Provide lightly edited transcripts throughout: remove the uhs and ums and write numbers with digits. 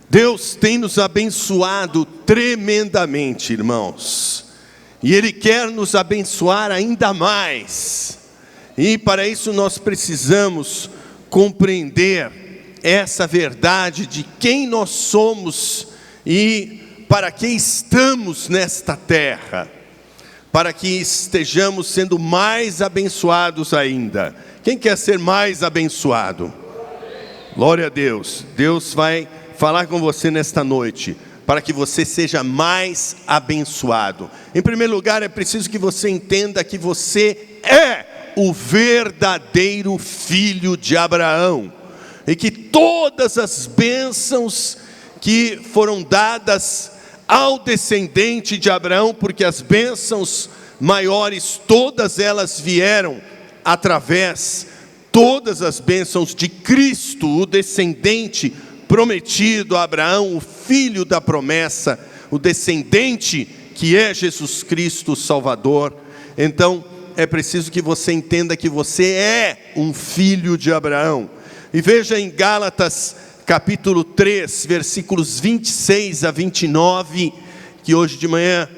Deus tem nos abençoado tremendamente, irmãos. E Ele quer nos abençoar ainda mais. E para isso nós precisamos compreender essa verdade de quem nós somos e para que estamos nesta terra. Para que estejamos sendo mais abençoados ainda. Quem quer ser mais abençoado? Glória a Deus. Deus vai falar com você nesta noite, para que você seja mais abençoado. Em primeiro lugar, é preciso que você entenda que você é o verdadeiro filho de Abraão. E que todas as bênçãos que foram dadas ao descendente de Abraão, porque as bênçãos maiores, todas elas vieram através, todas as bênçãos de Cristo, o descendente prometido a Abraão, o filho da promessa, o descendente que é Jesus Cristo, o Salvador. Então, é preciso que você entenda que você é um filho de Abraão. E veja em Gálatas capítulo 3, versículos 26 a 29, que hoje de manhã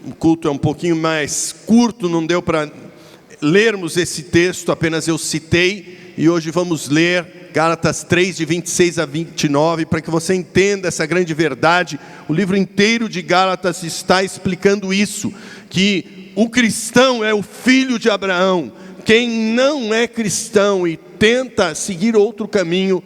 o culto é um pouquinho mais curto, não deu para lermos esse texto, apenas eu citei, e hoje vamos ler Gálatas 3, de 26 a 29, para que você entenda essa grande verdade. O livro inteiro de Gálatas está explicando isso, que o cristão é o filho de Abraão. Quem não é cristão e tenta seguir outro caminho,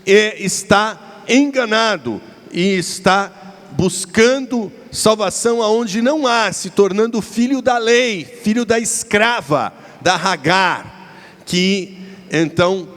está enganado e está buscando salvação aonde não há, se tornando filho da lei, filho da escrava, da Hagar, que então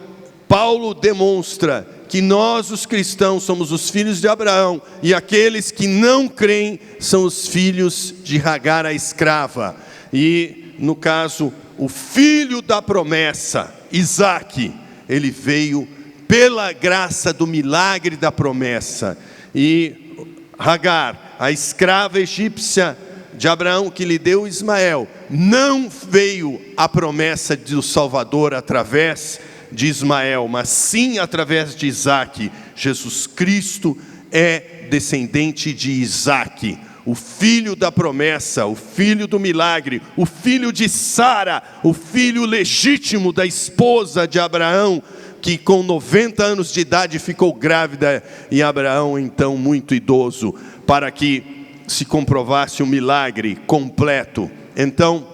Paulo demonstra que nós os cristãos somos os filhos de Abraão, e aqueles que não creem são os filhos de Hagar, a escrava. E no caso, o filho da promessa, Isaque, ele veio pela graça do milagre da promessa. E Hagar, a escrava egípcia de Abraão que lhe deu Ismael, não veio a promessa do Salvador através de Ismael, mas sim através de Isaque. Jesus Cristo é descendente de Isaque, o filho da promessa, o filho do milagre, o filho de Sara, o filho legítimo da esposa de Abraão, que com 90 anos de idade ficou grávida, e Abraão então muito idoso, para que se comprovasse o milagre completo. Então,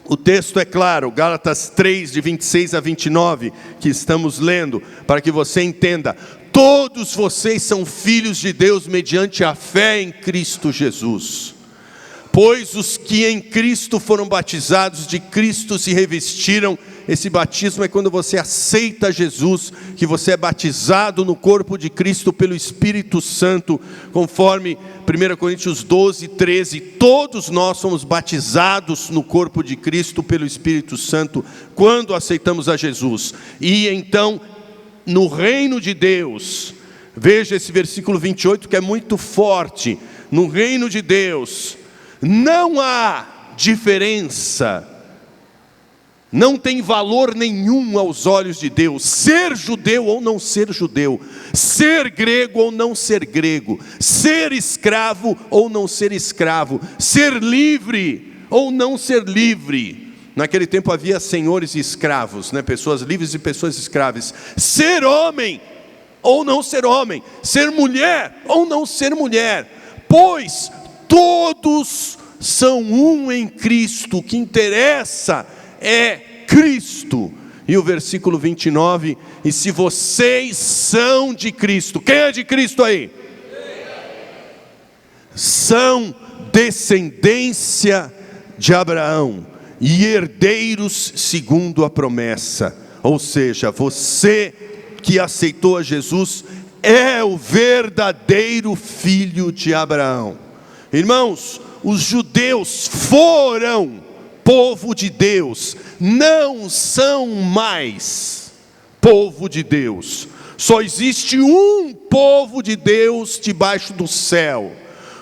o texto é claro, Gálatas 3, de 26 a 29, que estamos lendo, para que você entenda: todos vocês são filhos de Deus mediante a fé em Cristo Jesus. Pois os que em Cristo foram batizados, de Cristo se revestiram. Esse batismo é quando você aceita Jesus, que você é batizado no corpo de Cristo pelo Espírito Santo, conforme 1 Coríntios 12, 13. Todos nós somos batizados no corpo de Cristo pelo Espírito Santo, quando aceitamos a Jesus. E então, no reino de Deus, veja esse versículo 28 que é muito forte. No reino de Deus, não há diferença, não tem valor nenhum aos olhos de Deus, ser judeu ou não ser judeu, ser grego ou não ser grego, ser escravo ou não ser escravo, ser livre ou não ser livre. Naquele tempo havia senhores e escravos, pessoas livres e pessoas escravas. Ser homem ou não ser homem, ser mulher ou não ser mulher, pois todos são um em Cristo. O que interessa é Cristo. E o versículo 29, e se vocês são de Cristo, quem é de Cristo aí? São descendência de Abraão e herdeiros segundo a promessa. Ou seja, você que aceitou a Jesus é o verdadeiro filho de Abraão. Irmãos, os judeus foram povo de Deus, não são mais povo de Deus. Só existe um povo de Deus debaixo do céu: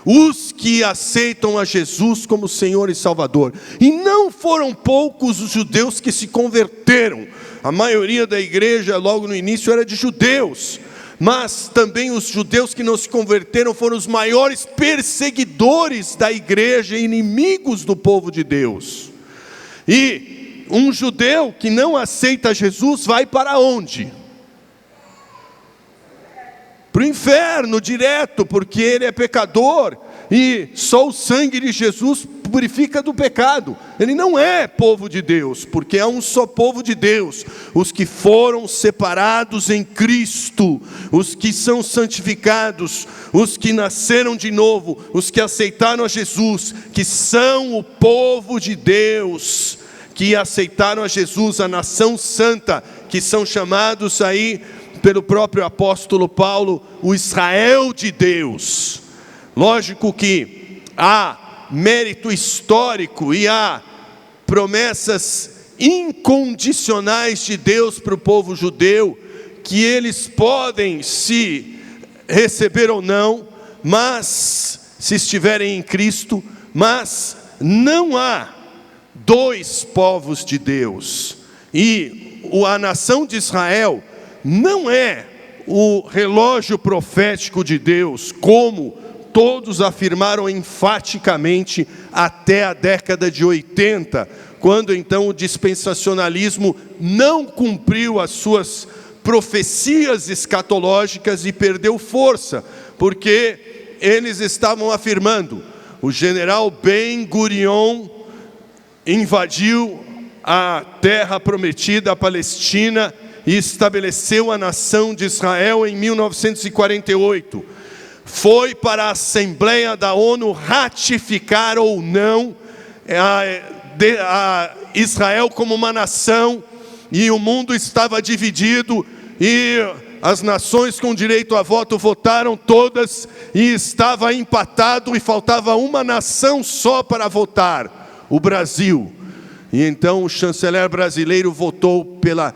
os que aceitam a Jesus como Senhor e Salvador. E não foram poucos os judeus que se converteram. A maioria da igreja logo no início era de judeus, mas também os judeus que não se converteram foram os maiores perseguidores da igreja, inimigos do povo de Deus. E um judeu que não aceita Jesus vai para onde? Para o inferno direto, porque ele é pecador, e só o sangue de Jesus purifica do pecado. Ele não é povo de Deus, porque é um só povo de Deus, os que foram separados em Cristo, os que são santificados, os que nasceram de novo, os que aceitaram a Jesus, que são o povo de Deus, que aceitaram a Jesus, a nação santa, que são chamados aí pelo próprio apóstolo Paulo, o Israel de Deus. Lógico que há mérito histórico e há promessas incondicionais de Deus para o povo judeu, que eles podem se receber ou não, mas se estiverem em Cristo, mas não há dois povos de Deus. E a nação de Israel não é o relógio profético de Deus, como todos afirmaram enfaticamente até a década de 80, quando então o dispensacionalismo não cumpriu as suas profecias escatológicas e perdeu força, porque eles estavam afirmando: o general Ben Gurion invadiu a terra prometida, a Palestina, e estabeleceu a nação de Israel em 1948. Foi para a Assembleia da ONU ratificar ou não a Israel como uma nação, e o mundo estava dividido, e as nações com direito a voto votaram todas, e estava empatado, e faltava uma nação só para votar, o Brasil. E então o chanceler brasileiro votou pela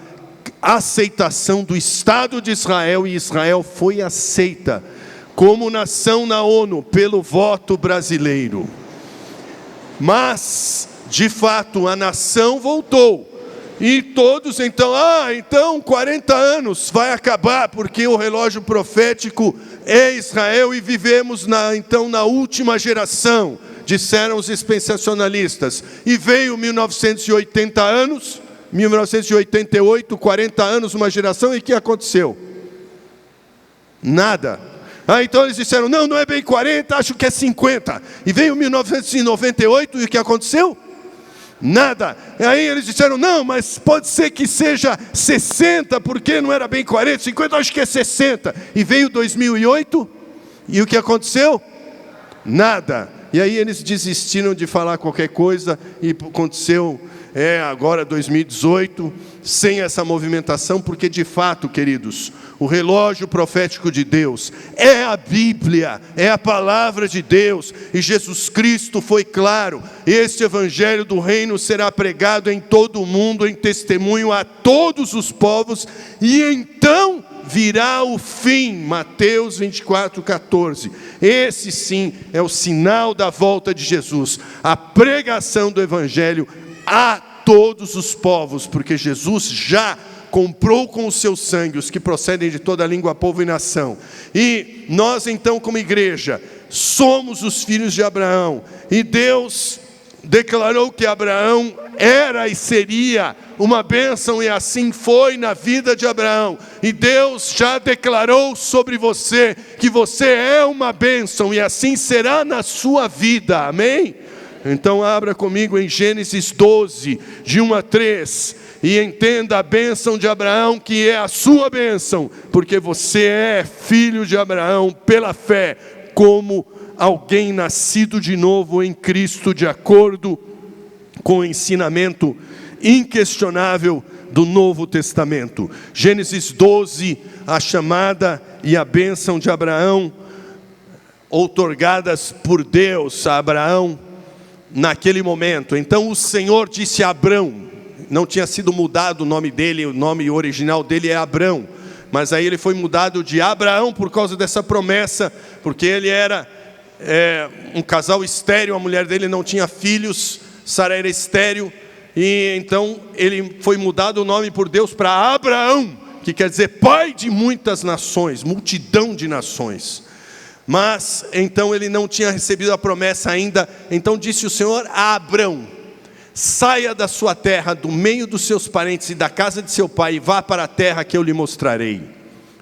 aceitação do Estado de Israel, e Israel foi aceita como nação na ONU pelo voto brasileiro. Mas, de fato, a nação voltou, e todos então, então 40 anos vai acabar, porque o relógio profético é Israel, e vivemos então na última geração, disseram os dispensacionalistas. E veio 1980 anos, 1988, 40 anos, uma geração, e o que aconteceu? Nada. Então eles disseram: não é bem 40, acho que é 50. E veio 1998, e o que aconteceu? Nada. E aí eles disseram: não, mas pode ser que seja 60, porque não era bem 40, 50, acho que é 60. E veio 2008, e o que aconteceu? Nada. E aí eles desistiram de falar qualquer coisa, e aconteceu agora 2018, sem essa movimentação, porque de fato, queridos, o relógio profético de Deus é a Bíblia, é a palavra de Deus, e Jesus Cristo foi claro: este evangelho do reino será pregado em todo o mundo, em testemunho a todos os povos, e então virá o fim. Mateus 24:14. Esse sim é o sinal da volta de Jesus, a pregação do evangelho a todos os povos, porque Jesus já comprou com o seu sangue os que procedem de toda língua, povo e nação. E nós então, como igreja, somos os filhos de Abraão, e Deus declarou que Abraão era e seria uma bênção, e assim foi na vida de Abraão. E Deus já declarou sobre você que você é uma bênção, e assim será na sua vida. Amém? Então abra comigo em Gênesis 12, de 1 a 3, e entenda a bênção de Abraão, que é a sua bênção, porque você é filho de Abraão pela fé, como alguém nascido de novo em Cristo, de acordo com o ensinamento inquestionável do Novo Testamento. Gênesis 12, a chamada e a bênção de Abraão, outorgadas por Deus a Abraão naquele momento. Então o Senhor disse a Abrão, não tinha sido mudado o nome dele, o nome original dele é Abrão, mas aí ele foi mudado de Abraão por causa dessa promessa, porque ele era um casal estéril, a mulher dele não tinha filhos, Sara era estéril, e então ele foi mudado o nome por Deus para Abraão, que quer dizer pai de muitas nações, multidão de nações. Mas então ele não tinha recebido a promessa ainda. Então disse o Senhor a Abrão: saia da sua terra, do meio dos seus parentes e da casa de seu pai, e vá para a terra que eu lhe mostrarei.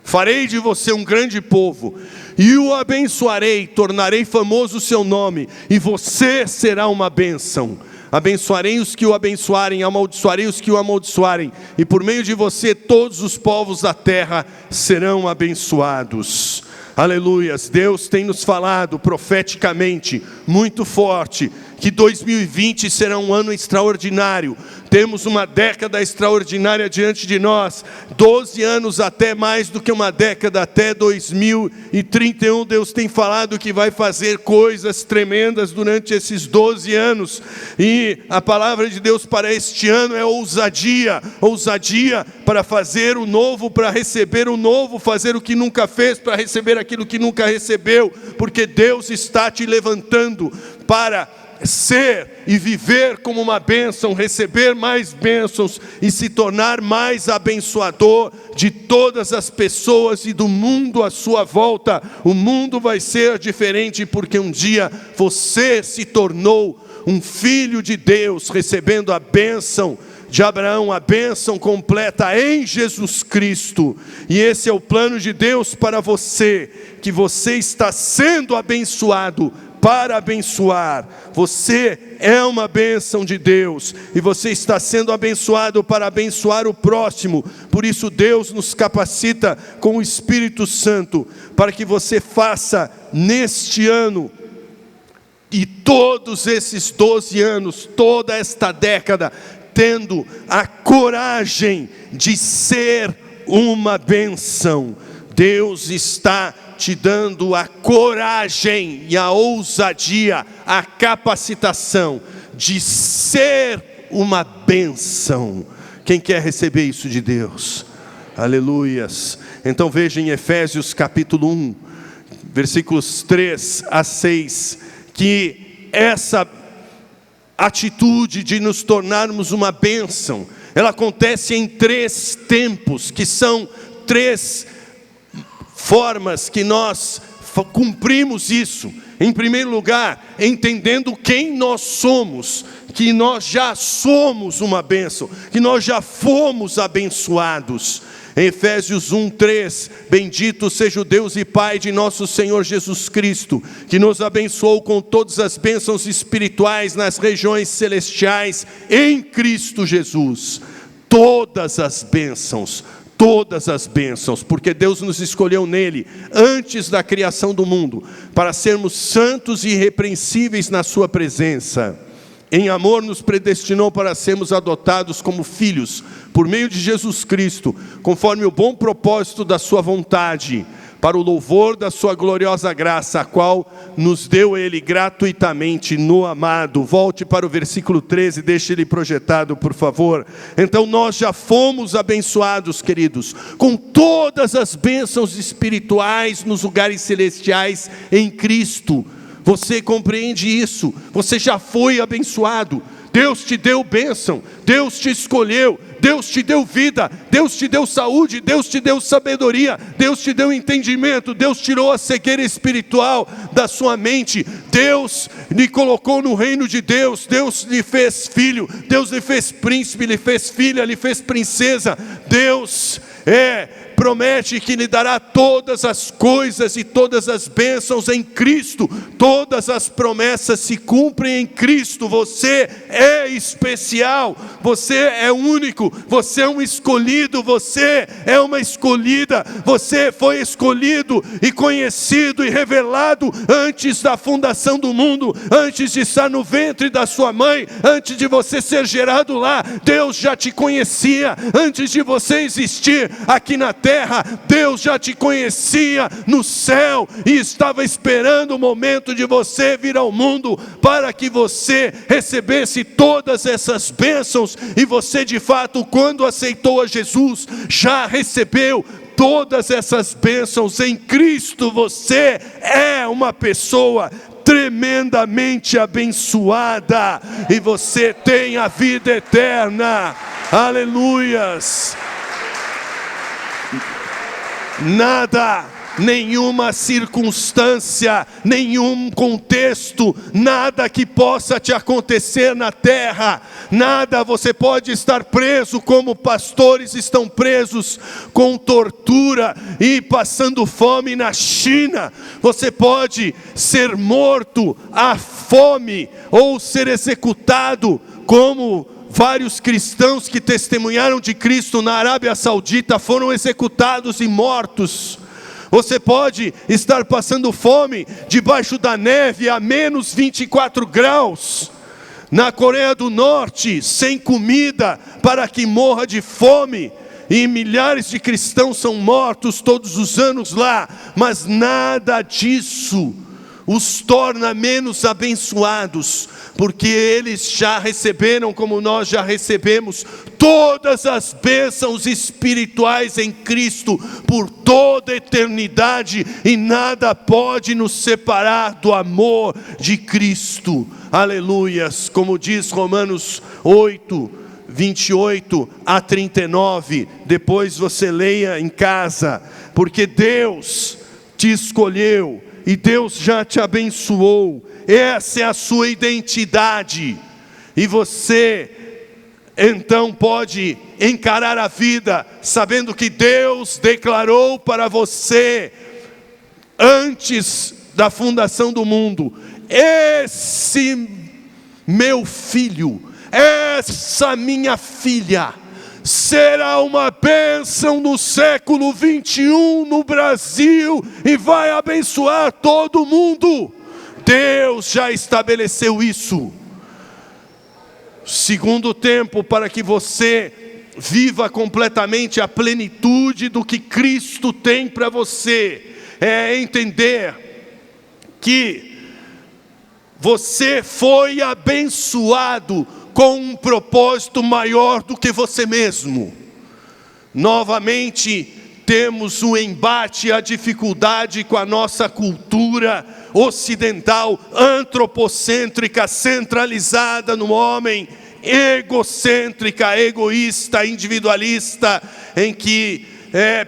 Farei de você um grande povo, e o abençoarei, tornarei famoso o seu nome, e você será uma bênção. Abençoarei os que o abençoarem, amaldiçoarei os que o amaldiçoarem, e por meio de você todos os povos da terra serão abençoados. Aleluias. Deus tem nos falado profeticamente, muito forte, que 2020 será um ano extraordinário. Temos uma década extraordinária diante de nós, 12 anos, até mais do que uma década, até 2031. Deus tem falado que vai fazer coisas tremendas durante esses 12 anos, e a palavra de Deus para este ano é ousadia, ousadia para fazer o novo, para receber o novo, fazer o que nunca fez, para receber aquilo que nunca recebeu, porque Deus está te levantando para ser e viver como uma bênção, receber mais bênçãos e se tornar mais abençoador de todas as pessoas e do mundo à sua volta. O mundo vai ser diferente, porque um dia você se tornou um filho de Deus, recebendo a bênção de Abraão, a bênção completa em Jesus Cristo. E esse é o plano de Deus para você, que você está sendo abençoado para abençoar. Você é uma bênção de Deus, e você está sendo abençoado para abençoar o próximo. Por isso Deus nos capacita com o Espírito Santo, para que você faça neste ano, e todos esses 12 anos, toda esta década, tendo a coragem de ser uma bênção. Deus está te dando a coragem e a ousadia, a capacitação de ser uma bênção. Quem quer receber isso de Deus? Aleluias. Então veja em Efésios capítulo 1, versículos 3 a 6, que essa atitude de nos tornarmos uma bênção, ela acontece em 3 tempos, que são 3 formas que nós cumprimos isso. Em primeiro lugar, entendendo quem nós somos, que nós já somos uma bênção, que nós já fomos abençoados. Em Efésios 1:3, bendito seja o Deus e Pai de nosso Senhor Jesus Cristo, que nos abençoou com todas as bênçãos espirituais nas regiões celestiais em Cristo Jesus. Todas as bênçãos, porque Deus nos escolheu nele, antes da criação do mundo, para sermos santos e irrepreensíveis na sua presença. Em amor nos predestinou para sermos adotados como filhos, por meio de Jesus Cristo, conforme o bom propósito da sua vontade, para o louvor da sua gloriosa graça, a qual nos deu ele gratuitamente no amado. Volte para o versículo 13, deixe ele projetado, por favor. Então nós já fomos abençoados, queridos, com todas as bênçãos espirituais nos lugares celestiais em Cristo. Você compreende isso? Você já foi abençoado. Deus te deu bênção, Deus te escolheu, Deus te deu vida, Deus te deu saúde, Deus te deu sabedoria, Deus te deu entendimento, Deus tirou a cegueira espiritual da sua mente, Deus lhe colocou no reino de Deus, Deus lhe fez filho, Deus lhe fez príncipe, lhe fez filha, lhe fez princesa. Deus promete que lhe dará todas as coisas e todas as bênçãos em Cristo. Todas as promessas se cumprem em Cristo. Você é especial, você é único, você é um escolhido, você é uma escolhida, você foi escolhido e conhecido e revelado antes da fundação do mundo, antes de estar no ventre da sua mãe, antes de você ser gerado lá. Deus já te conhecia antes de você existir aqui na terra. Deus já te conhecia no céu e estava esperando o momento de você vir ao mundo para que você recebesse todas essas bênçãos. E você, de fato, quando aceitou a Jesus, já recebeu todas essas bênçãos em Cristo. Você é uma pessoa tremendamente abençoada e você tem a vida eterna. Aleluias. Nada, nenhuma circunstância, nenhum contexto, nada que possa te acontecer na terra, nada, você pode estar preso como pastores estão presos com tortura e passando fome na China, você pode ser morto à fome ou ser executado como vários cristãos que testemunharam de Cristo na Arábia Saudita foram executados e mortos. Você pode estar passando fome debaixo da neve a menos 24 graus. Na Coreia do Norte, sem comida, para que morra de fome. E milhares de cristãos são mortos todos os anos lá. Mas nada disso os torna menos abençoados, porque eles já receberam, como nós já recebemos, todas as bênçãos espirituais em Cristo, por toda a eternidade, e nada pode nos separar do amor de Cristo, aleluias, como diz Romanos 8, 28 a 39, depois você leia em casa, porque Deus te escolheu, e Deus já te abençoou, essa é a sua identidade, e você então pode encarar a vida, sabendo que Deus declarou para você, antes da fundação do mundo, esse meu filho, essa minha filha, será uma bênção no século 21 no Brasil e vai abençoar todo mundo. Deus já estabeleceu isso. Segundo tempo, para que você viva completamente a plenitude do que Cristo tem para você, é entender que você foi abençoado com um propósito maior do que você mesmo. Novamente, temos o embate, a dificuldade com a nossa cultura ocidental, antropocêntrica, centralizada no homem, egocêntrica, egoísta, individualista, em que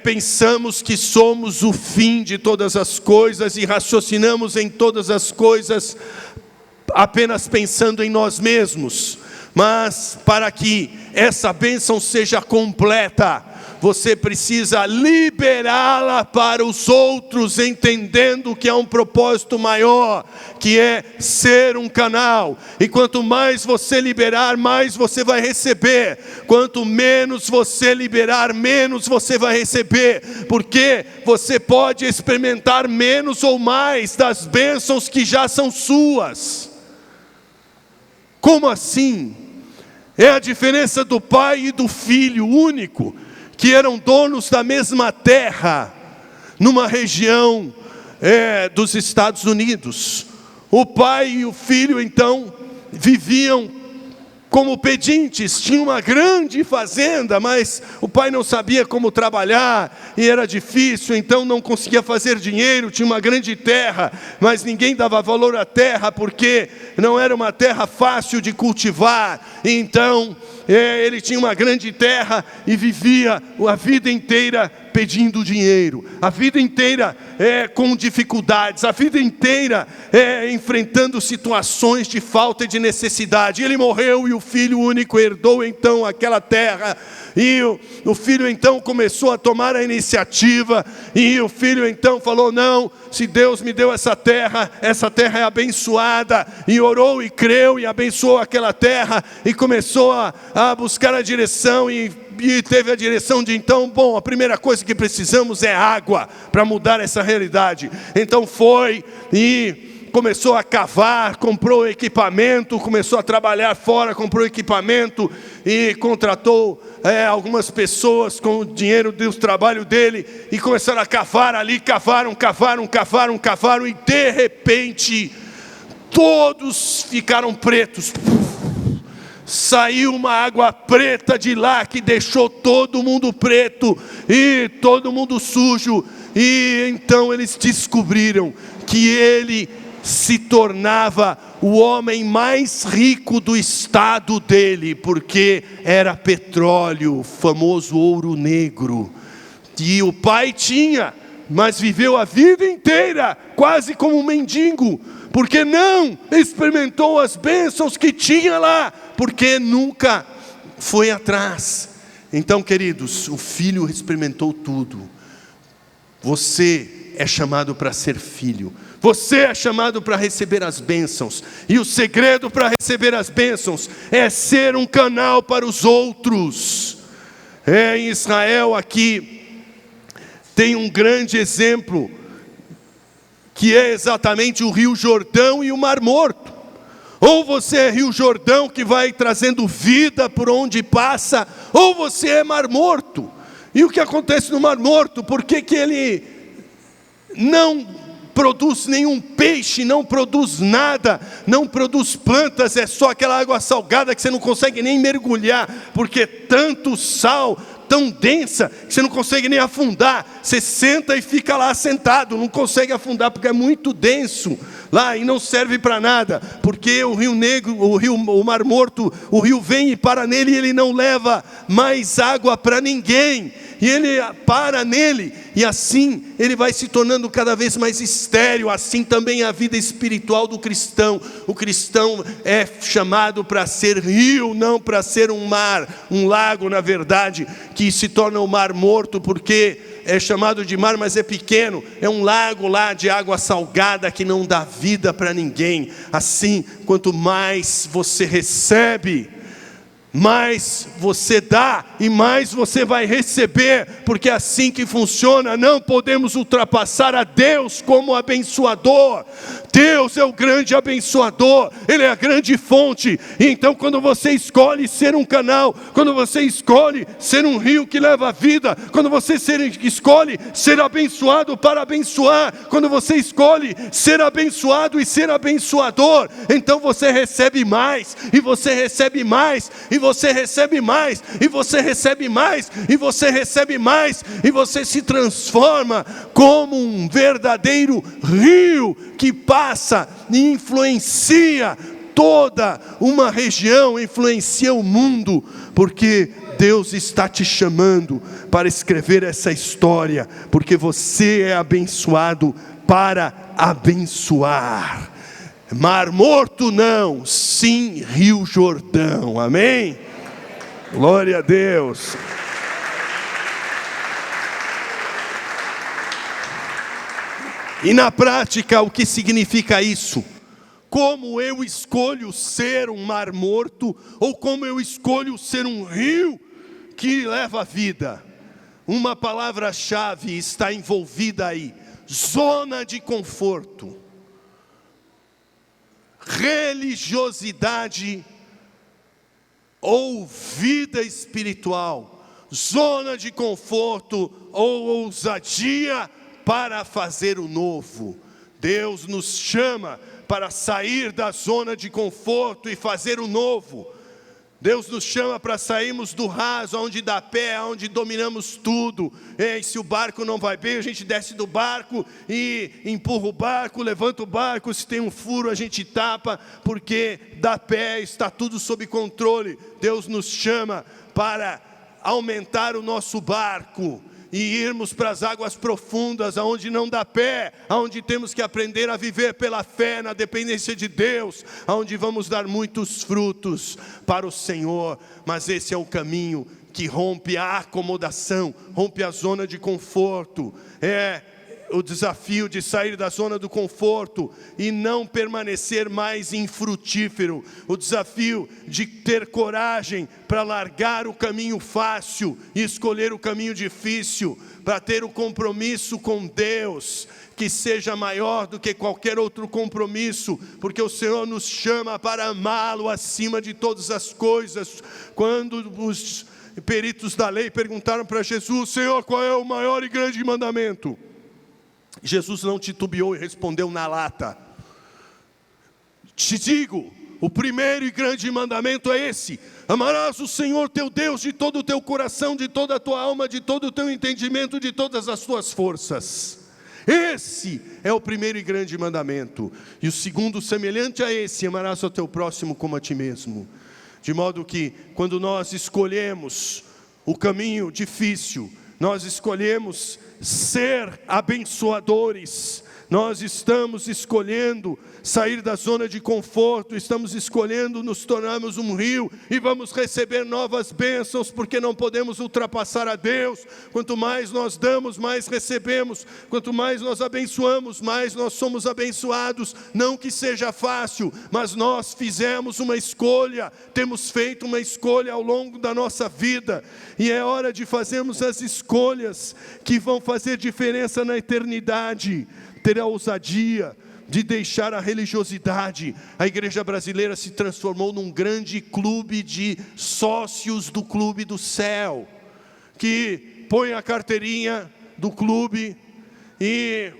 pensamos que somos o fim de todas as coisas e raciocinamos em todas as coisas apenas pensando em nós mesmos. Mas para que essa bênção seja completa, você precisa liberá-la para os outros, entendendo que há um propósito maior, que é ser um canal. E quanto mais você liberar, mais você vai receber. Quanto menos você liberar, menos você vai receber. Porque você pode experimentar menos ou mais das bênçãos que já são suas. Como assim? É a diferença do pai e do filho único, que eram donos da mesma terra, numa região dos Estados Unidos. O pai e o filho então viviam como pedintes, tinha uma grande fazenda, mas o pai não sabia como trabalhar, e era difícil, então não conseguia fazer dinheiro, tinha uma grande terra, mas ninguém dava valor à terra, porque não era uma terra fácil de cultivar, então ele tinha uma grande terra, e vivia a vida inteira pedindo dinheiro, a vida inteira com dificuldades, a vida inteira enfrentando situações de falta e de necessidade. Ele morreu e o filho único herdou então aquela terra, e o filho então começou a tomar a iniciativa, e o filho então falou: não, se Deus me deu essa terra é abençoada, e orou e creu e abençoou aquela terra, e começou a buscar a direção, e teve a direção de então, bom, a primeira coisa que precisamos é água para mudar essa realidade. Então foi e começou a cavar, comprou equipamento, começou a trabalhar fora, comprou equipamento e contratou algumas pessoas com o dinheiro do trabalho dele, e começaram a cavar ali, cavaram, e de repente todos ficaram pretos. Saiu uma água preta de lá que deixou todo mundo preto e todo mundo sujo. E então eles descobriram que ele se tornava o homem mais rico do estado dele, porque era petróleo, o famoso ouro negro. E o pai tinha, mas viveu a vida inteira quase como um mendigo, porque não experimentou as bênçãos que tinha lá, porque nunca foi atrás. Então, queridos, o filho experimentou tudo. Você é chamado para ser filho. Você é chamado para receber as bênçãos. E o segredo para receber as bênçãos é ser um canal para os outros. Em Israel aqui tem um grande exemplo, que é exatamente o Rio Jordão e o Mar Morto. Ou você é Rio Jordão que vai trazendo vida por onde passa, ou você é Mar Morto. E o que acontece no Mar Morto? Por que ele não produz nenhum peixe, não produz nada, não produz plantas, é só aquela água salgada que você não consegue nem mergulhar, porque tanto sal, tão densa, que você não consegue nem afundar. Você senta e fica lá sentado, não consegue afundar, porque é muito denso lá e não serve para nada, porque o Rio Negro, o Mar Morto, o rio vem e para nele, e ele não leva mais água para ninguém, e ele para nele, e assim ele vai se tornando cada vez mais estéril. Assim também a vida espiritual do cristão. O cristão é chamado para ser rio, não para ser um mar, um lago, na verdade, que se torna um Mar Morto, porque é chamado de mar, mas é pequeno, é um lago lá de água salgada que não dá vida para ninguém. Assim, quanto mais você recebe, mais você dá e mais você vai receber, porque é assim que funciona. Não podemos ultrapassar a Deus como abençoador. Deus é o grande abençoador, Ele é a grande fonte. Então, quando você escolhe ser um canal, quando você escolhe ser um rio que leva a vida, quando você escolhe ser abençoado para abençoar, quando você escolhe ser abençoado e ser abençoador, então você recebe mais, e você recebe mais, e você recebe mais, e você recebe mais, e você recebe mais, e você se transforma como um verdadeiro rio que passa e influencia toda uma região, influencia o mundo, porque Deus está te chamando para escrever essa história, porque você é abençoado para abençoar. Mar Morto não, sim Rio Jordão, amém? Glória a Deus. E na prática, o que significa isso? Como eu escolho ser um mar morto, ou como eu escolho ser um rio que leva a vida? Uma palavra-chave está envolvida aí: zona de conforto. Religiosidade ou vida espiritual. Zona de conforto ou ousadia para fazer o novo. Deus nos chama para sair da zona de conforto e fazer o novo. Deus nos chama para sairmos do raso, onde dá pé, onde dominamos tudo. E se o barco não vai bem, a gente desce do barco e empurra o barco, levanta o barco. Se tem um furo, a gente tapa, porque dá pé, está tudo sob controle. Deus nos chama para aumentar o nosso barco e irmos para as águas profundas, aonde não dá pé, aonde temos que aprender a viver pela fé, na dependência de Deus, aonde vamos dar muitos frutos para o Senhor. Mas esse é o caminho que rompe a acomodação, rompe a zona de conforto. É o desafio de sair da zona do conforto e não permanecer mais infrutífero. O desafio de ter coragem para largar o caminho fácil e escolher o caminho difícil, para ter o compromisso com Deus, que seja maior do que qualquer outro compromisso, porque o Senhor nos chama para amá-lo acima de todas as coisas. Quando os peritos da lei perguntaram para Jesus: Senhor, qual é o maior e grande mandamento? Jesus não titubeou e respondeu na lata: te digo, o primeiro e grande mandamento é esse: amarás o Senhor teu Deus de todo o teu coração, de toda a tua alma, de todo o teu entendimento, de todas as tuas forças. Esse é o primeiro e grande mandamento. E o segundo, semelhante a esse: amarás ao teu próximo como a ti mesmo. De modo que, quando nós escolhemos o caminho difícil, nós escolhemos ser abençoadores. Nós estamos escolhendo sair da zona de conforto, estamos escolhendo nos tornarmos um rio e vamos receber novas bênçãos, porque não podemos ultrapassar a Deus. Quanto mais nós damos, mais recebemos. Quanto mais nós abençoamos, mais nós somos abençoados. Não que seja fácil, mas nós fizemos uma escolha, temos feito uma escolha ao longo da nossa vida, e é hora de fazermos as escolhas que vão fazer diferença na eternidade. Ter a ousadia de deixar a religiosidade. A igreja brasileira se transformou num grande clube de sócios do clube do céu, que põe a carteirinha do clube e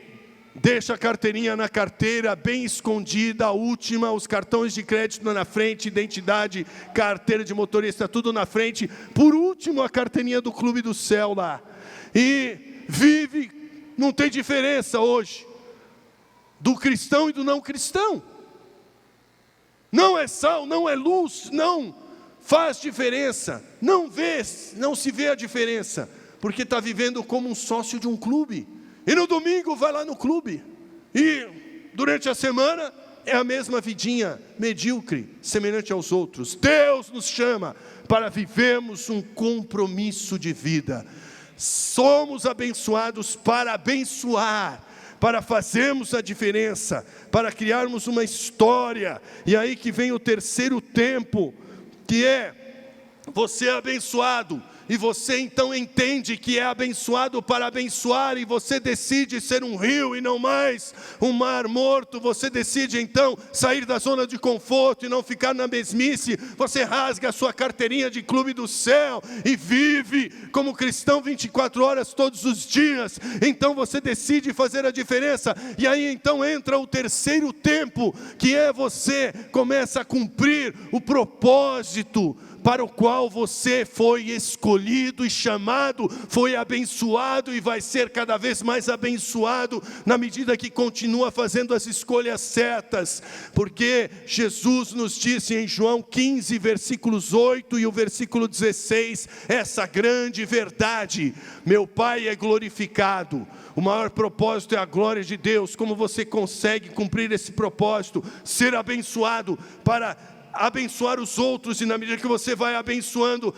deixa a carteirinha na carteira, bem escondida, a última, os cartões de crédito na frente, identidade, carteira de motorista, tudo na frente. Por último, a carteirinha do clube do céu lá. E vive, não tem diferença hoje do cristão e do não cristão. Não é sal, não é luz, não faz diferença. Não se vê a diferença, porque está vivendo como um sócio de um clube. E no domingo vai lá no clube. E durante a semana é a mesma vidinha medíocre, semelhante aos outros. Deus nos chama para vivermos um compromisso de vida. Somos abençoados para abençoar, para fazermos a diferença, para criarmos uma história. E aí que vem o terceiro tempo, que é você é abençoado, e você então entende que é abençoado para abençoar, e você decide ser um rio e não mais um mar morto. Você decide então sair da zona de conforto e não ficar na mesmice. Você rasga a sua carteirinha de clube do céu e vive como cristão 24 horas todos os dias. Então você decide fazer a diferença, e aí então entra o terceiro tempo, que é você começa a cumprir o propósito para o qual você foi escolhido e chamado, foi abençoado e vai ser cada vez mais abençoado na medida que continua fazendo as escolhas certas. Porque Jesus nos disse em João 15, versículos 8 e o versículo 16, essa grande verdade: meu Pai é glorificado. O maior propósito é a glória de Deus. Como você consegue cumprir esse propósito? Ser abençoado para abençoar os outros, e na medida que você vai abençoando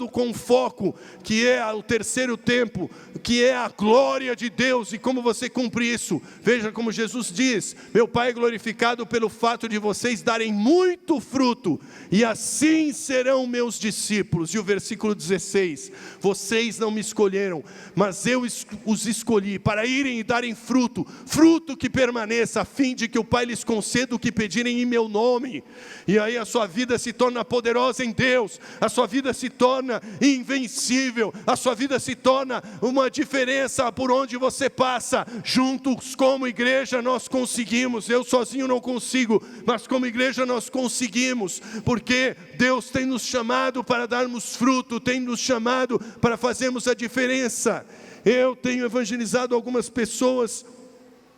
com foco, que é o terceiro tempo, que é a glória de Deus. E como você cumpre isso? Veja como Jesus diz: meu Pai é glorificado pelo fato de vocês darem muito fruto, e assim serão meus discípulos. E o versículo 16: vocês não me escolheram, mas eu os escolhi para irem e darem fruto, fruto que permaneça, a fim de que o Pai lhes conceda o que pedirem em meu nome. E aí a sua vida se torna poderosa em Deus, a sua vida se torna invencível, a sua vida se torna uma diferença por onde você passa. Juntos como igreja nós conseguimos. Eu sozinho não consigo, mas como igreja nós conseguimos, porque Deus tem nos chamado para darmos fruto, tem nos chamado para fazermos a diferença. Eu tenho evangelizado algumas pessoas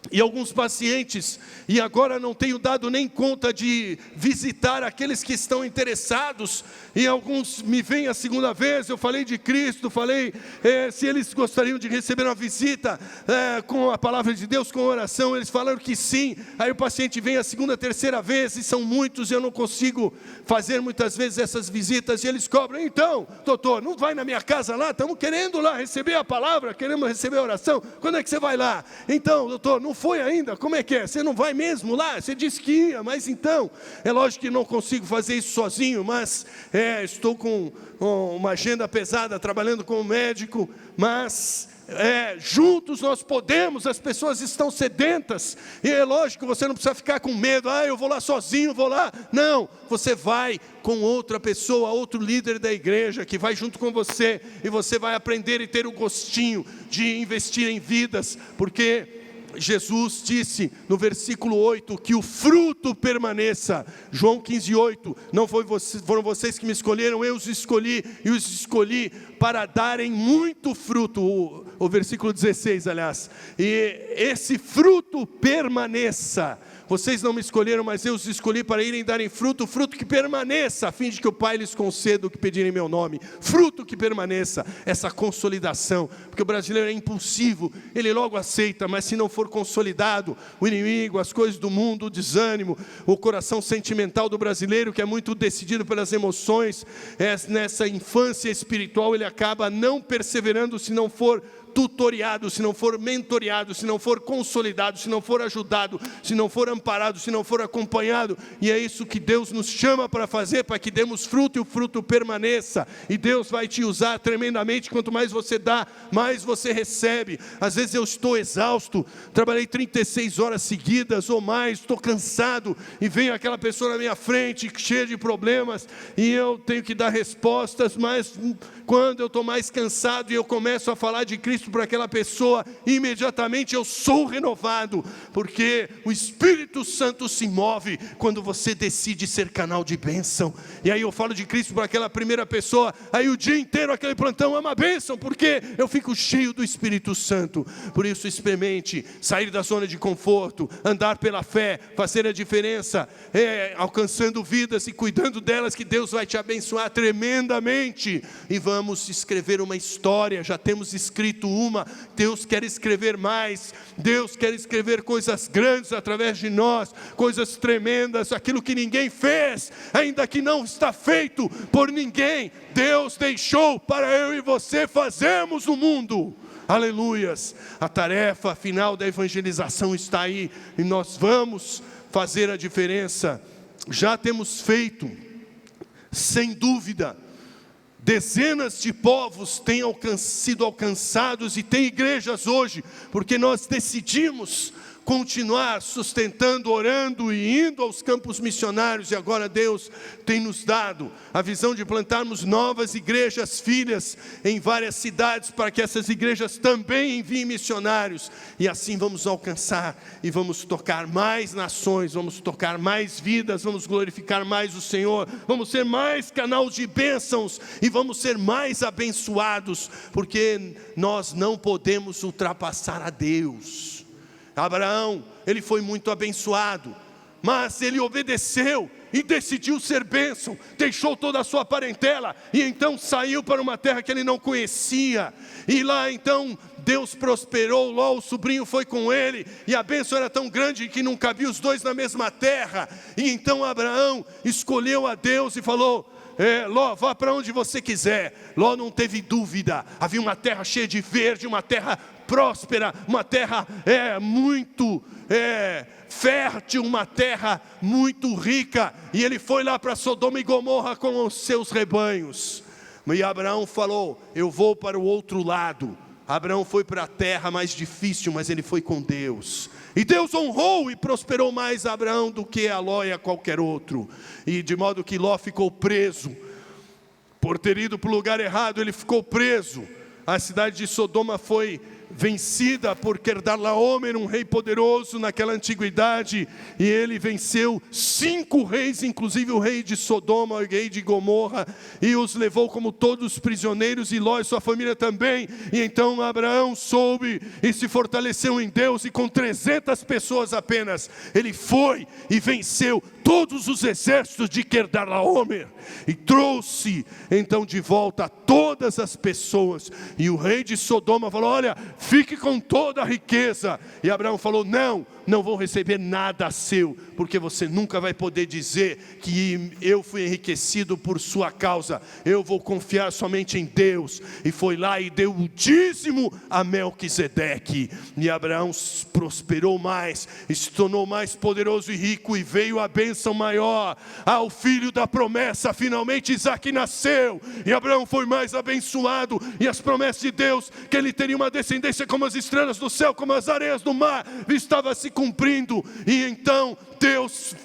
e alguns pacientes, e agora não tenho dado nem conta de visitar aqueles que estão interessados, e alguns me vêm a segunda vez. Eu falei de Cristo, falei se eles gostariam de receber uma visita com a palavra de Deus, com oração. Eles falaram que sim. Aí o paciente vem a segunda, terceira vez, e são muitos, e eu não consigo fazer muitas vezes essas visitas, e eles cobram: então, doutor, não vai na minha casa lá? Estamos querendo lá receber a palavra, queremos receber a oração, quando é que você vai lá? Então, doutor, não foi ainda? Como é que é? Você não vai mesmo lá? Você disse que ia, mas então, é lógico que não consigo fazer isso sozinho, mas estou com uma agenda pesada, trabalhando como médico, mas juntos nós podemos. As pessoas estão sedentas, e é lógico, você não precisa ficar com medo: eu vou lá sozinho, vou lá. Não, você vai com outra pessoa, outro líder da igreja que vai junto com você, e você vai aprender e ter o gostinho de investir em vidas, porque Jesus disse no versículo 8 que o fruto permaneça. João 15, 8: não foram vocês que me escolheram, eu os escolhi, e os escolhi para darem muito fruto, o versículo 16, aliás, e esse fruto permaneça. Vocês não me escolheram, mas eu os escolhi para irem darem fruto, fruto que permaneça, a fim de que o Pai lhes conceda o que pedirem em meu nome. Fruto que permaneça, essa consolidação, porque o brasileiro é impulsivo, ele logo aceita, mas se não for consolidado, o inimigo, as coisas do mundo, o desânimo, o coração sentimental do brasileiro, que é muito decidido pelas emoções, nessa infância espiritual, ele acaba não perseverando se não for tutoriado, se não for mentoreado, se não for consolidado, se não for ajudado, se não for amparado, se não for acompanhado. E é isso que Deus nos chama para fazer, para que demos fruto e o fruto permaneça. E Deus vai te usar tremendamente. Quanto mais você dá, mais você recebe. Às vezes eu estou exausto, trabalhei 36 horas seguidas ou mais, estou cansado, e vem aquela pessoa na minha frente, cheia de problemas, e eu tenho que dar respostas, mas quando eu estou mais cansado e eu começo a falar de Cristo para aquela pessoa, imediatamente eu sou renovado, porque o Espírito Santo se move quando você decide ser canal de bênção. E aí eu falo de Cristo para aquela primeira pessoa, aí o dia inteiro aquele plantão é uma bênção, porque eu fico cheio do Espírito Santo. Por isso experimente sair da zona de conforto, andar pela fé, fazer a diferença, alcançando vidas e cuidando delas, que Deus vai te abençoar tremendamente. E vamos escrever uma história, já temos escrito uma, Deus quer escrever mais, Deus quer escrever coisas grandes através de nós, coisas tremendas, aquilo que ninguém fez, ainda que não está feito por ninguém, Deus deixou para eu e você fazermos no mundo. Aleluias, a tarefa final da evangelização está aí, e nós vamos fazer a diferença. Já temos feito, sem dúvida. Dezenas de povos têm sido alcançados, e tem igrejas hoje, porque nós decidimos continuar sustentando, orando e indo aos campos missionários. E agora Deus tem nos dado a visão de plantarmos novas igrejas filhas em várias cidades, para que essas igrejas também enviem missionários. E assim vamos alcançar e vamos tocar mais nações, vamos tocar mais vidas, vamos glorificar mais o Senhor, vamos ser mais canal de bênçãos e vamos ser mais abençoados, porque nós não podemos ultrapassar a Deus. Abraão, ele foi muito abençoado, mas ele obedeceu e decidiu ser bênção, deixou toda a sua parentela, e então saiu para uma terra que ele não conhecia, e lá então Deus prosperou. Ló, o sobrinho, foi com ele, e a bênção era tão grande que não cabia os dois na mesma terra, e então Abraão escolheu a Deus e falou: Ló, vá para onde você quiser. Ló não teve dúvida, havia uma terra cheia de verde, uma terra próspera, uma terra muito fértil, uma terra muito rica, e ele foi lá para Sodoma e Gomorra com os seus rebanhos. E Abraão falou: eu vou para o outro lado. Abraão foi para a terra mais difícil, mas ele foi com Deus, e Deus honrou e prosperou mais a Abraão do que a Ló e a qualquer outro. E de modo que Ló ficou preso, por ter ido para o lugar errado, ele ficou preso. A cidade de Sodoma foi vencida por Quedorlaomer, um rei poderoso naquela antiguidade, e ele venceu 5 reis, inclusive o rei de Sodoma, o rei de Gomorra, e os levou como todos prisioneiros, e Ló e sua família também. E então Abraão soube e se fortaleceu em Deus, e com 300 pessoas apenas, ele foi e venceu todos os exércitos de Quedorlaomer, e trouxe então de volta todas as pessoas. E o rei de Sodoma falou: olha, fique com toda a riqueza. E Abraão falou: não vou receber nada seu, porque você nunca vai poder dizer que eu fui enriquecido por sua causa. Eu vou confiar somente em Deus. E foi lá e deu o dízimo a Melquisedeque. E Abraão prosperou mais, se tornou mais poderoso e rico, e veio a bênção maior ao filho da promessa. Finalmente Isaque nasceu, e Abraão foi mais abençoado, e as promessas de Deus, que ele teria uma descendência como as estrelas do céu, como as areias do mar, estava se cumprindo. E então Deus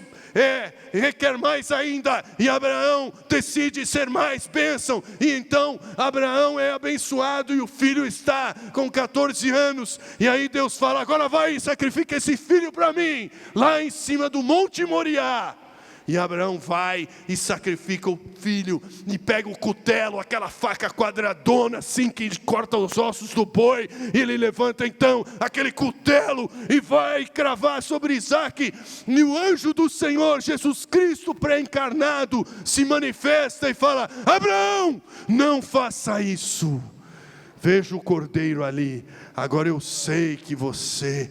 requer mais ainda, e Abraão decide ser mais bênção, e então Abraão é abençoado, e o filho está com 14 anos, e aí Deus fala: agora vai e sacrifica esse filho para mim, lá em cima do Monte Moriá. E Abraão vai e sacrifica o filho, e pega o cutelo, aquela faca quadradona assim que corta os ossos do boi, e ele levanta então aquele cutelo e vai cravar sobre Isaque. E o anjo do Senhor, Jesus Cristo pré-encarnado, se manifesta e fala: Abraão, não faça isso. Veja o cordeiro ali. Agora eu sei que você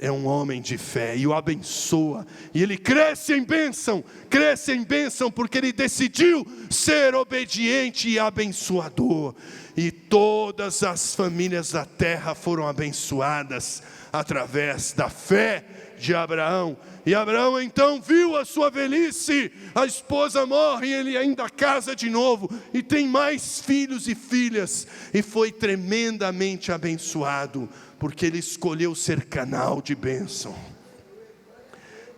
é um homem de fé, e o abençoa, e ele cresce em bênção, porque ele decidiu ser obediente e abençoador, e todas as famílias da terra foram abençoadas, através da fé de Abraão. E Abraão então viu a sua velhice, a esposa morre, e ele ainda casa de novo, e tem mais filhos e filhas, e foi tremendamente abençoado, porque ele escolheu ser canal de bênção.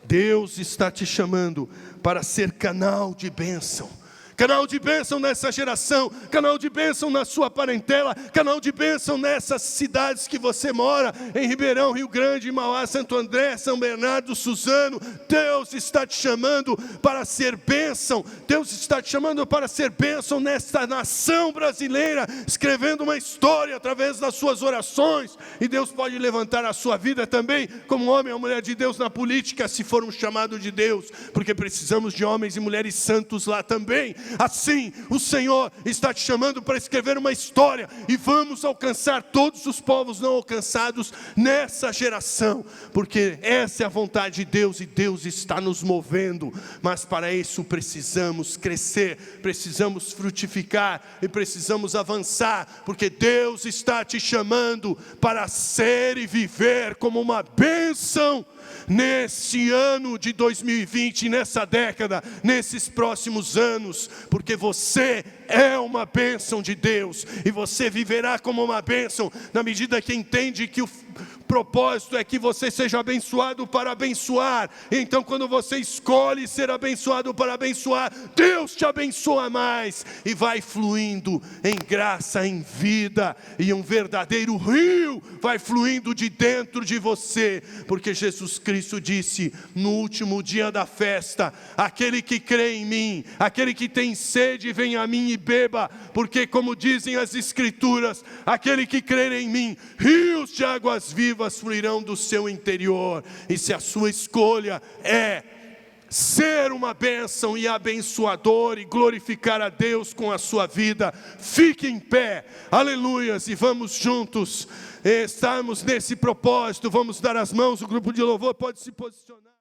Deus está te chamando para ser canal de bênção. Canal de bênção nessa geração, canal de bênção na sua parentela, canal de bênção nessas cidades que você mora, em Ribeirão, Rio Grande, Mauá, Santo André, São Bernardo, Suzano. Deus está te chamando para ser bênção. Deus está te chamando para ser bênção nesta nação brasileira, escrevendo uma história através das suas orações. E Deus pode levantar a sua vida também, como homem ou mulher de Deus na política, se for um chamado de Deus, porque precisamos de homens e mulheres santos lá também. Assim, o Senhor está te chamando para escrever uma história, e vamos alcançar todos os povos não alcançados nessa geração, porque essa é a vontade de Deus, e Deus está nos movendo. Mas para isso precisamos crescer, precisamos frutificar, e precisamos avançar, porque Deus está te chamando para ser e viver como uma bênção nesse ano de 2020, nessa década, nesses próximos anos, porque você é uma bênção de Deus, e você viverá como uma bênção, na medida que entende que o propósito é que você seja abençoado para abençoar. Então quando você escolhe ser abençoado para abençoar, Deus te abençoa mais, e vai fluindo em graça, em vida, e um verdadeiro rio vai fluindo de dentro de você, porque Jesus Cristo disse no último dia da festa: aquele que crê em mim, aquele que tem sede, vem a mim e beba, porque como dizem as Escrituras, aquele que crer em mim, rios de águas vivas fluirão do seu interior. E se a sua escolha é ser uma bênção e abençoador, e glorificar a Deus com a sua vida, fique em pé, aleluias, e vamos juntos estarmos nesse propósito. Vamos dar as mãos, o grupo de louvor pode se posicionar.